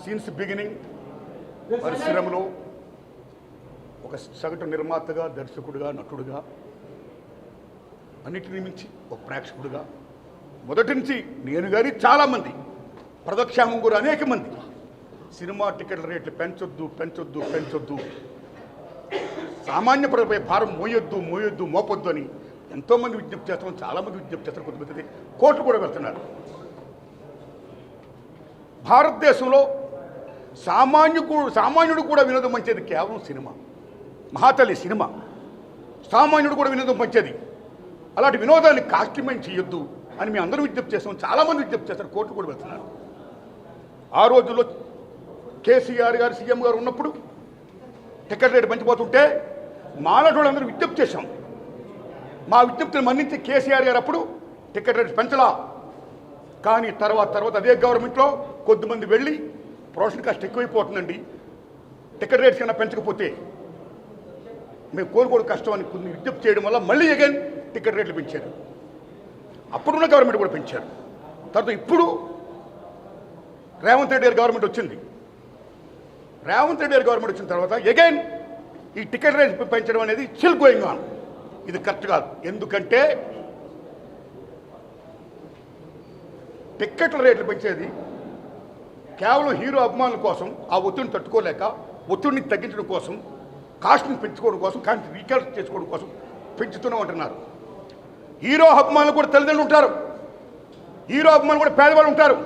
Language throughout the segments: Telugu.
సిన్స్ బిగినింగ్ పరిశ్రమలో ఒక సగటు నిర్మాతగా, దర్శకుడిగా, నటుడుగా, అన్నిటిని మించి ఒక ప్రేక్షకుడిగా మొదటి నుంచి నేను కానీ చాలామంది ప్రదక్షామం కూడా అనేక మంది సినిమా టికెట్ల రేట్లు పెంచొద్దు పెంచొద్దు పెంచొద్దు, సామాన్య ప్రజలపై భారం మోయొద్దు మోయొద్దు మోపొద్దు అని ఎంతోమంది విజ్ఞప్తి చేస్తాం. చాలామంది విజ్ఞప్తి చేస్తారు, కొంతమంది కోర్టు కూడా వెళ్తున్నారు. భారతదేశంలో సామాన్యుడు కూడా వినోదం మంచిది కేవలం సినిమా. మహాతల్లి సినిమా. సామాన్యుడు కూడా వినోదం మంచిది. అలాంటి వినోదాన్ని కాస్ట్లిమెంట్ చేయొద్దు అని మేము అందరూ విజ్ఞప్తి చేస్తాం. చాలామంది విజ్ఞప్తి చేస్తారు, కోర్టు కూడా వెళ్తున్నారు. ఆ రోజుల్లో కేసీఆర్ గారు సీఎం గారు ఉన్నప్పుడు టికెట్ రేటు పెంచిపోతుంటే మాలాటోళ్ళందరూ విజ్ఞప్తి చేశాం. మా విజ్ఞప్తిని మన్నించి కేసీఆర్ గారు అప్పుడు టికెట్ రేటు పెంచలా. కానీ తర్వాత అదే గవర్నమెంట్లో కొద్దిమంది వెళ్ళి ప్రొడక్షన్ కాస్ట్ ఎక్కువైపోతుందండి, టికెట్ రేట్స్ కన్నా పెంచకపోతే మేము కోరుకోవడం కష్టం అని కొన్ని విజ్ఞప్తి చేయడం వల్ల మళ్ళీ అగైన్ టికెట్ రేట్లు పెంచారు. అప్పుడున్న గవర్నమెంట్ కూడా పెంచారు. తర్వాత ఇప్పుడు రేవంత్ రెడ్డి గారి గవర్నమెంట్ వచ్చింది. రేవంత్ రెడ్డి గారి గవర్నమెంట్ వచ్చిన తర్వాత అగైన్ ఈ టికెట్ రేట్ పెంచడం అనేది స్టిల్ గోయింగ్ ఆన్. ఇది కరెక్ట్ కాదు. ఎందుకంటే టిక్కెట్ల రేట్లు పెంచేది కేవలం హీరో అభిమానుల కోసం, ఆ ఒత్తిడిని తట్టుకోలేక ఒత్తిడిని తగ్గించడం కోసం, కాస్ట్ని పెంచుకోవడం కోసం, కానీ రీకాల్కులేట్ చేసుకోవడం కోసం పెంచుతూనే ఉంటున్నారు. హీరో అభిమానులు కూడా తల్లిదండ్రులు ఉంటారు, హీరో అభిమానులు కూడా పేదవాళ్ళు ఉంటారు.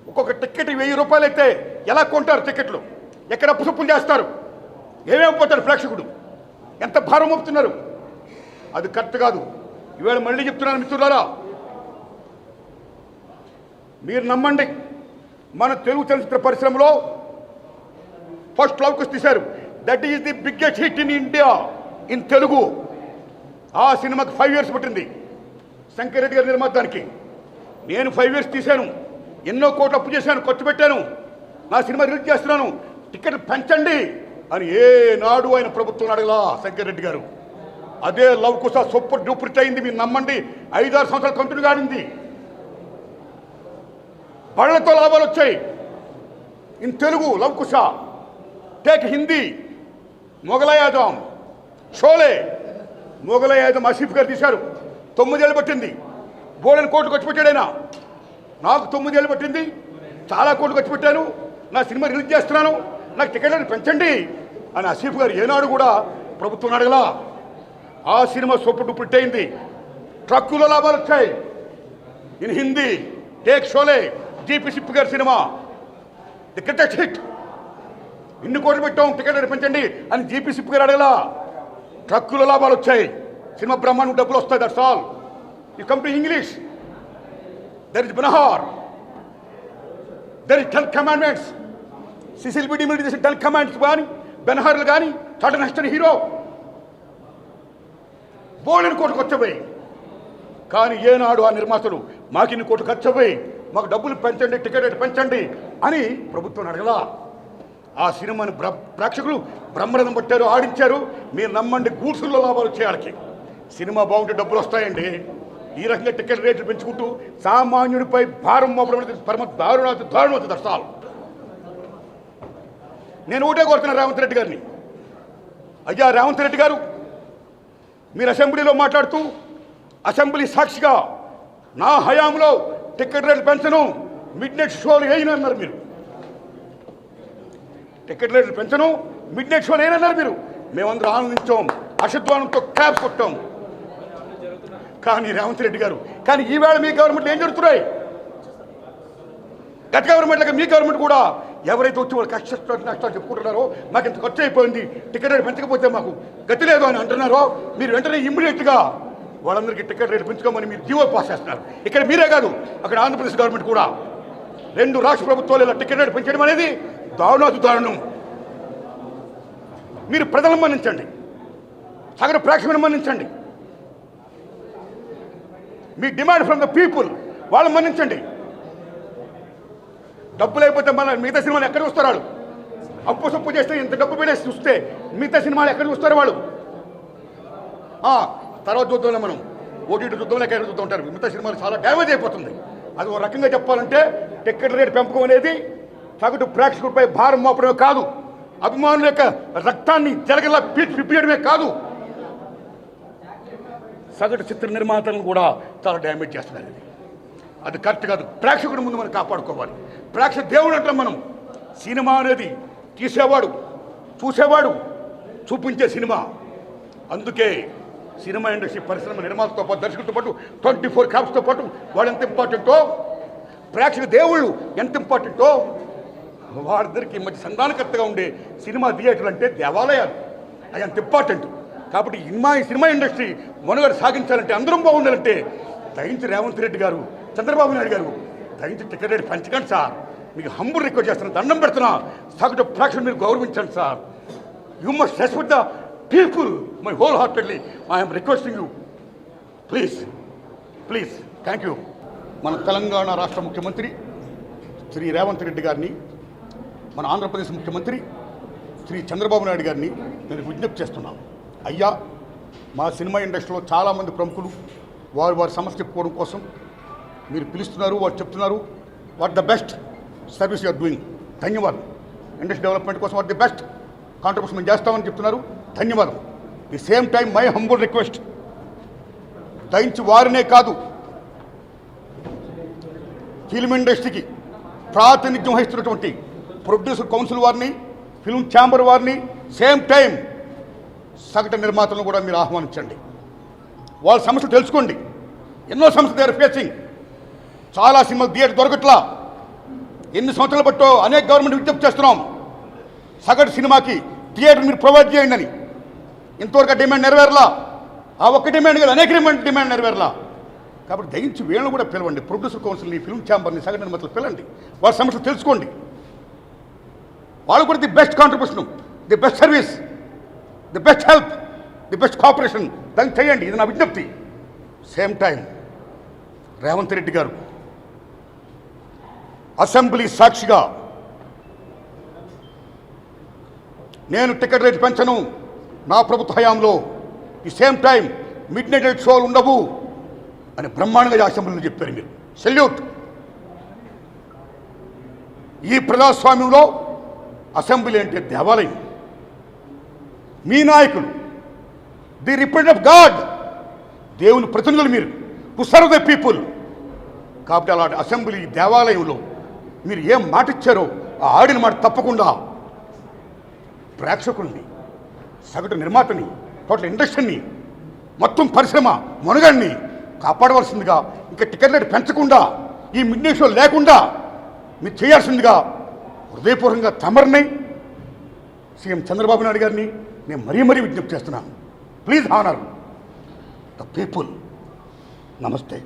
ఒక్కొక్క టికెట్ 1000 రూపాయలు అయితే ఎలా కొంటారు టికెట్లు? ఎక్కడ అప్పుసప్పులు చేస్తారు? ఏమేమిపోతాడు ప్రేక్షకుడు? ఎంత భారం మోపుతున్నారు? అది కరెక్ట్ కాదు. ఈవేళ మళ్ళీ చెప్తున్నాను మిత్రులారా, మీరు నమ్మండి, మన తెలుగు చలనచిత్ర పరిశ్రమలో ఫస్ట్ లవ్ తీశారు. That is the biggest hit in India in Telugu. ఆ సినిమాకి 5 years పట్టింది శంకర్ రెడ్డి గారి నిర్మాతానికి. నేను 5 years తీశాను, ఎన్నో కోట్లు అప్పు చేశాను, ఖర్చు పెట్టాను, నా సినిమా రిలీజ్ చేస్తున్నాను, టికెట్ పెంచండి అని ఏనాడు ఆయన ప్రభుత్వం అడగలా శంకర్ రెడ్డి గారు. అదే లవ్ కుశ సూపర్ డూపర్ హిట్ అయింది. మీరు నమ్మండి, 5-6 సంవత్సరాలు కంటిన్యూగా ఆడింది. పళ్ళతో లాభాలు వచ్చాయి ఇన్ తెలుగు. లవ్ కుశ, టేక్ హిందీ, మొగలాయాదం, షోలే. మొగలాయాదం ఆసిఫ్ గారు తీశారు, 9 ఏళ్ళు పట్టింది. బోలెని కోట్లు ఖర్చు పెట్టాడు ఆయన. నాకు 9 ఏళ్ళు పట్టింది, చాలా కోట్లు ఖర్చు పెట్టాను, నా సినిమా రిలీజ్ చేస్తున్నాను, నాకు టికెట్లను పెంచండి అని ఆసిఫ్ గారు ఏనాడు కూడా ప్రభుత్వం అడగలా. ఆ సినిమా సూపర్ డూపర్ హిట్ అయింది. ట్రక్కులో లాభాలు వచ్చాయి in Hindi. Take Sholay, GP SIP గారి సినిమా ది గ్రేటెస్ట్ హిట్. ఇన్ని కోట్లు పెట్టాం, టికెట్ పెంచండి అని జీపీ సిప్ గారు అడగలా. ట్రక్కులో లాభాలు వచ్చాయి, సినిమా బ్రహ్మాండం డబ్బులు వస్తాయి. That's all. You come to English, there is Ben Hur, there is 10 commandments. Cecil B DeMille చేసిన 10 commandments కానీ, బెనహార్లు కానీ, టాటా నెక్స్ట్ హీరో బోలెని కోట్లు ఖర్చుపోయి. కానీ ఏనాడు ఆ నిర్మాతలు మాకిన్ని కోట్లు ఖర్చుపోయి మాకు డబ్బులు పెంచండి, టికెట్ రేటు పెంచండి అని ప్రభుత్వం అడగలా. ఆ సినిమాని ప్రేక్షకులు బ్రహ్మరథం పట్టారు, ఆడించారు. మీరు నమ్మండి, గూడ్సుల్లో లాభాలు వచ్చేయాలకి. సినిమా బాగుంటే డబ్బులు వస్తాయండి. ఈ రకంగా టికెట్ రేట్లు పెంచుకుంటూ సామాన్యుడిపై భారం మోపడం పరమ దారుణం దర్శాలు. నేను ఒకటే కోరుతున్నా రేవంత్ రెడ్డి గారిని, అయ్యా రేవంత్ రెడ్డి గారు, మీరు అసెంబ్లీలో మాట్లాడుతూ అసెంబ్లీ సాక్షిగా నా హయాంలో టికెట్ రేట్లు పెంచను, మిడ్ నైట్ షోలు వేయనన్నారు మీరు. టికెట్ రేట్లు పెంచను, మిడ్ నైట్ షోలు వేయనన్నారు మీరు. మేమందరూ ఆనందించాం, అశద్వానంతో క్యాప్ కొట్టాం. కానీ రేవంత్ రెడ్డి గారు, కానీ ఈవేళ మీ గవర్నమెంట్లో ఏం జరుగుతున్నాయి? గత గవర్నమెంట్ మీ గవర్నమెంట్ కూడా ఎవరైతే వచ్చి వాళ్ళు నష్టాలు చెప్పుకుంటున్నారో, మాకు ఇంత ఖర్చు అయిపోయింది, టికెట్ రేటు పెంచకపోతే మాకు గతి లేదు అని అంటున్నారో, మీరు వెంటనే ఇమ్మీడియట్గా వాళ్ళందరికీ టికెట్ రేటు పెంచుకోమని మీరు జీవో పాస్ చేస్తున్నారు. ఇక్కడ మీరే కాదు, అక్కడ ఆంధ్రప్రదేశ్ గవర్నమెంట్ కూడా, 2 రాష్ట్ర ప్రభుత్వాలు ఇలా టికెట్ రేటు పెంచడం అనేది దారుణం. మీరు ప్రజలను మన్నించండి, సగటు ప్రేక్షకులను మన్నించండి. మీ డిమాండ్ ఫ్రమ్ ద పీపుల్, వాళ్ళని మన్నించండి. డబ్బులు అయిపోతే మన మిగతా సినిమాలు ఎక్కడ చూస్తారు వాళ్ళు? అప్పు సప్పు చేస్తే ఇంత డబ్బు పెట్టేసి చూస్తే మిగతా సినిమాలు ఎక్కడ చూస్తారు వాళ్ళు? తర్వాత చూద్దాంలే, మనం ఓటీటీ చూద్దాంలో ఎక్కడ చూద్దాం ఉంటారు. మిగతా సినిమాలు చాలా డ్యామేజ్ అయిపోతుంది. అది ఒక రకంగా చెప్పాలంటే టికెట్ రేట్ పెంపకం అనేది సగటు ప్రేక్షకుడిపై భారం మోపడమే కాదు, అభిమానుల యొక్క రక్తాన్ని జలగలా పిప్పేయడమే కాదు, సగటు చిత్ర నిర్మాతలను కూడా చాలా డ్యామేజ్ చేస్తున్నారు. అది కరెక్ట్ కాదు. ప్రేక్షకుడి ముందు మనం కాపాడుకోవాలి. ప్రేక్షక దేవుడు అంటాం మనం. సినిమా అనేది తీసేవాడు, చూసేవాడు, చూపించే సినిమా. అందుకే సినిమా ఇండస్ట్రీ పరిశ్రమ నిర్మాతతో పాటు, దర్శకులతో పాటు, 24 క్రాఫ్ట్స్తో పాటు వాళ్ళు ఎంత ఇంపార్టెంటో, ప్రేక్షక దేవుళ్ళు ఎంత ఇంపార్టెంటో, వారిద్దరికి మధ్య సంధానకర్తగా ఉండే సినిమా థియేటర్లు అంటే దేవాలయాలు. అది అంత ఇంపార్టెంట్. కాబట్టి ఈ సినిమా ఇండస్ట్రీ మనుగడ సాగించాలంటే, అందరం బాగుండాలంటే దయించి రేవంత్ రెడ్డి గారు, చంద్రబాబు నాయుడు గారు దయించి టికెట్ రేట్ పెంచకండి సార్. మీకు హంబుల్ రిక్వెస్ట్ చేస్తున్నా, దండం పెడుతున్నా. సగటు ప్రేక్షకులు మీరు గౌరవించండి sir. You must respect the people. My whole heartedly I'm requesting you. Please please. Thank you. మన తెలంగాణ రాష్ట్ర ముఖ్యమంత్రి శ్రీ రేవంత్ రెడ్డి గారిని, మన ఆంధ్రప్రదేశ్ ముఖ్యమంత్రి శ్రీ చంద్రబాబు నాయుడు గారిని నేను విజ్ఞప్తి చేస్తున్నాను. అయ్యా, మా సినిమా ఇండస్ట్రీలో చాలామంది ప్రముఖులు వారి సమస్య చెప్పుకోవడం కోసం మీరు పిలుస్తున్నారు, వారు చెప్తున్నారు. What the best service you are doing. ధన్యవాదం. ఇండస్ట్రీ డెవలప్మెంట్ కోసం వాట్ ది బెస్ట్ కాంట్రిబ్యూషన్ మేము చేస్తామని చెప్తున్నారు. ధన్యవాదం. The same time my humble request, దయించి వారినే కాదు, ఫిల్మ్ ఇండస్ట్రీకి ప్రాతినిధ్యం వహిస్తున్నటువంటి ప్రొడ్యూసర్ కౌన్సిల్ వారిని, ఫిల్మ్ ఛాంబర్ వారిని, సేమ్ టైం సగటు నిర్మాతలను కూడా మీరు ఆహ్వానించండి. వాళ్ళ సమస్యలు తెలుసుకోండి. ఎన్నో సమస్యలు దే ఆర్ ఫేసింగ్. చాలా సినిమాలు థియేటర్ దొరకట్లా. ఎన్ని సంవత్సరాలు బట్టో అనేక గవర్నమెంట్ విజ్ఞప్తి చేస్తున్నాం, సగటు సినిమాకి థియేటర్ మీరు ప్రొవైడ్ చేయండి అని. ఇంతవరకు డిమాండ్ నెరవేరలా. ఆ ఒక్క డిమాండ్ కాదు, అనేక డిమాండ్ నెరవేరలా. కాబట్టి దయించి వీళ్ళని కూడా పిలవండి. ప్రొడ్యూసర్ కౌన్సిల్ని, ఫిల్మ్ ఛాంబర్ని, సగటు నిర్మాతలు పిలండి. వాళ్ళ సమస్యలు తెలుసుకోండి. వాళ్ళు కూడా the best contribution, the best service, the best help, the best cooperation దాన్ని చేయండి. ఇది నా విజ్ఞప్తి. సేమ్ టైం రేవంత్ రెడ్డి గారు అసెంబ్లీ సాక్షిగా నేను టికెట్ రేట్ పెంచను నా ప్రభుత్వ హయాంలో, ఈ సేమ్ టైం మిడ్ నైట్ షోలు ఉండవు అని బ్రహ్మాండంగా అసెంబ్లీలో చెప్పారు. మీరు సెల్యూట్. ఈ ప్రజాస్వామ్యంలో అసెంబ్లీ అంటే దేవాలయం. మీ నాయకులు ది రిప్రజెంట్ ఆఫ్ గాడ్, దేవుని ప్రతినిధులు మీరు, టు సర్వ్ ద పీపుల్. కాబట్టి అలాంటి అసెంబ్లీ దేవాలయంలో మీరు ఏం మాట ఇచ్చారో ఆ ఆడిన మాట తప్పకుండా ప్రేక్షకుల్ని, సగటు నిర్మాతని, టోటల్ ఇండస్ట్రీని, మొత్తం పరిశ్రమ మనుగడ్ని కాపాడవలసిందిగా, ఇంకా టికెట్ రేటు పెంచకుండా, ఈ మిడ్ నైట్ షో లేకుండా మీరు చేయాల్సిందిగా హృదయపూర్వకంగా తమరిని, సీఎం చంద్రబాబు నాయుడు గారిని నేను మరీ విజ్ఞప్తి చేస్తున్నాను. Please honour the people. నమస్తే.